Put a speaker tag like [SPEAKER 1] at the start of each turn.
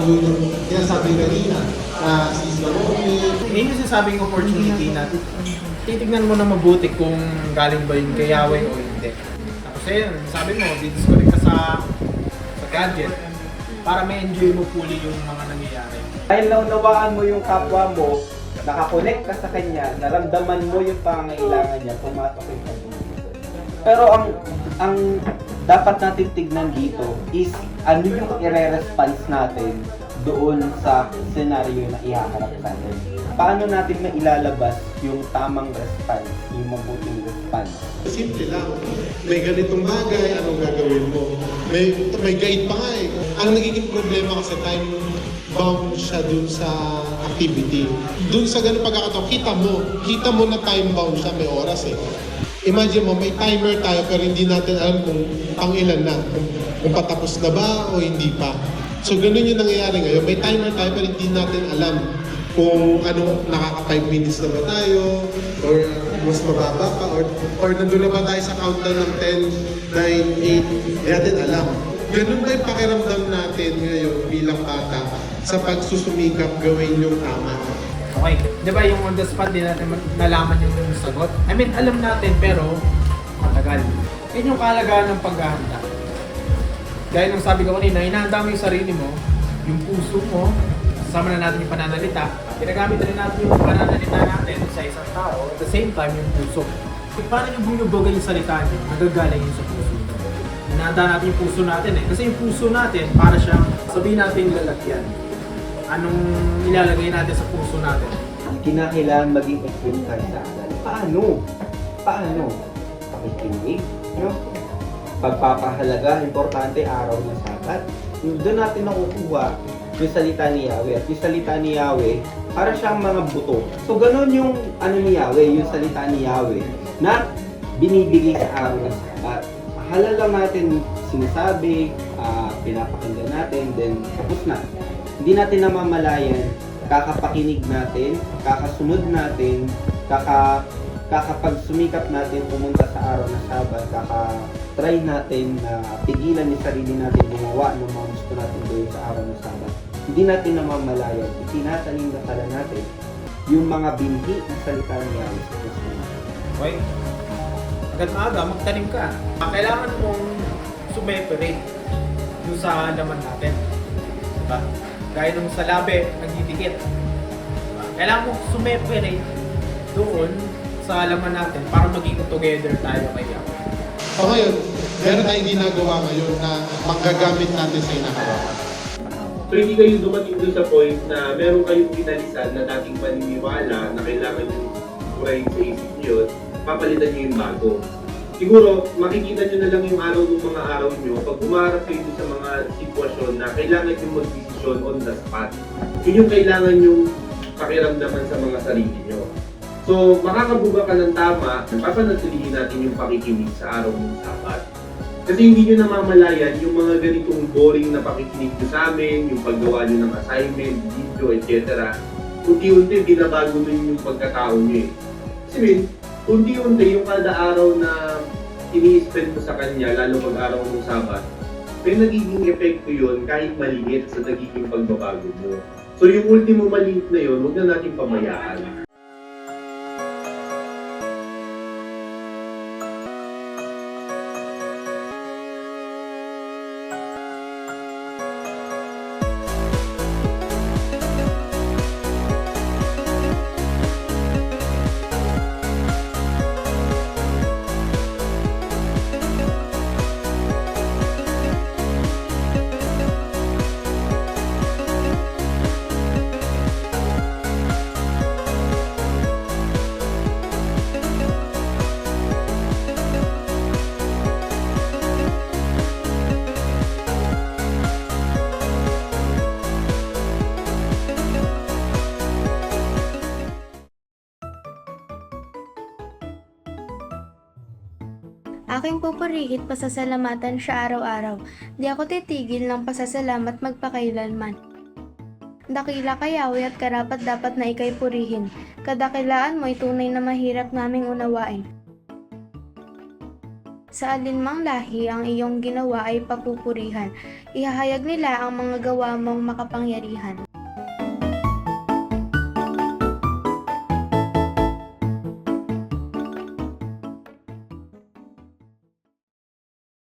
[SPEAKER 1] yung sinasabi kanina na si Slavomi.
[SPEAKER 2] Yun yung sinasabing opportunity na titignan mo na mabuti kung galing ba yun kay Yahweh o hindi. Tapos ayun, sabi mo, didisconnect ka sa gadget para ma-enjoy mo fully yung mga nangyayari.
[SPEAKER 3] Dahil naunawaan mo yung kapwa mo, nakakonect ka sa kanya, naramdaman mo yung pangangailangan niya, pumasok yung pag-ibig. Pero ang dapat natin tignan dito is ano yung i-response natin doon sa scenario na ihaharap natin. Paano natin mailalabas yung tamang response, yung mabuting response?
[SPEAKER 1] Simple lang. May ganitong bagay, anong gagawin mo? May guide pa nga eh. Ang nagiging problema kasi time bound siya dun sa activity. Dun sa ganung pagkakataon, kita mo na time bound siya, may oras eh. Imagine mo, may timer tayo pero hindi natin alam kung pang ilan na. Kung patapos na ba o hindi pa. So ganun yung nangyayari ngayon. May timer tayo pero hindi natin alam kung ano, nakaka 5 minutes na ba tayo or mas mababa pa or nandun na ba tayo sa countdown ng 10, 9, 8, hindi natin alam. Ganun ba yung pakiramdam natin ngayon bilang bata sa pagsusumikap gawin yung tama?
[SPEAKER 2] Okay, di ba yung on the spot din natin nalaman yung sagot? I mean, alam natin pero matagal. Yan yung kahalagahan ng paghahanda. Gaya ng sabi ko kanina, hinahanda mo yung sarili mo, yung puso mo, kasama na natin yung pananalita, ginagamit rin natin yung pananalita natin sa isang tao, at the same time yung puso. Paano yung binubagay yung salita niyo, nagagaling yun sa puso. Hinahanda natin yung puso natin eh, kasi yung puso natin, para siyang sabihin natin lalagyan. Anong ilalagay natin sa puso natin?
[SPEAKER 3] Kinakailangan maging equipped ka sa atin. Paano? Pakikinig, no? Pagpapahalaga, importante araw ng Sabat. Doon natin nakukuha yung salita ni Yahweh. At yung salita ni Yahweh, para siyang mga buto. So, ganun yung ni Yahweh, yung salita ni Yahweh, na binibigay sa araw ng Sabat. Mahal lang natin sinasabi, pinapakinggan natin, then tapos na. Hindi natin namamalayan, kakapakinig natin, kakasunod natin, kakapagsumikap natin pumunta sa araw ng Sabat, try natin na pigilan yung sarili natin gumawa ng mga gusto natin gawin sa araw ng Sabat. Hindi natin namamalayan, itinatanim na tala natin yung mga binhi na salita ni Yahweh sa puso natin.
[SPEAKER 2] Okay? Agad maaga, magtanim ka. Kailangan mong sumeperate yung sa laman natin. Diba? Gaya nung sa labi, nagdidikit. Diba? Kailangan mong sumeperate doon sa laman natin para maging together tayo kay Yahweh.
[SPEAKER 1] So ngayon, meron tayong ginagawa ngayon na magagamit natin sa inaharap.
[SPEAKER 4] So hindi kayo dumating doon sa point na meron kayong pinalisan na dating paniniwala na kailangan yung burahin sa isip nyo, papalitan nyo yung bago. Siguro, makikita nyo na lang yung araw ng mga araw nyo pag umarap kayo sa mga sitwasyon na kailangan yung mag-decision on the spot. Yun yung kailangan yung pakiramdaman sa mga sarili nyo. So, makakabuga ka ng tama, papanatilihin natin yung pakikinig sa araw ng Sabat. Kasi hindi nyo namamalayan yung mga ganitong boring na pakikinig nyo sa amin, yung paggawa nyo ng assignment, video, etc. Unti-unti, binabago nyo yung pagkatao nyo eh. Kasi unti-unti yung kada araw na ini-spend mo sa kanya, lalo pag araw ng Sabat, may nagiging epekto yun kahit maliit sa nagiging pagbabago mo. So yung ultimo maliit na yun, huwag na natin pamayaan.
[SPEAKER 5] Aking pupurihit pasasalamatan siya araw-araw. Di ako titigil ng pasasalamat magpakailanman. Dakila ka Yahweh at karapat dapat na ikay purihin. Kadakilaan mo ay tunay na mahirap naming unawain. Sa alinmang lahi ang iyong ginawa ay papupurihan. Ihahayag nila ang mga gawa mong makapangyarihan.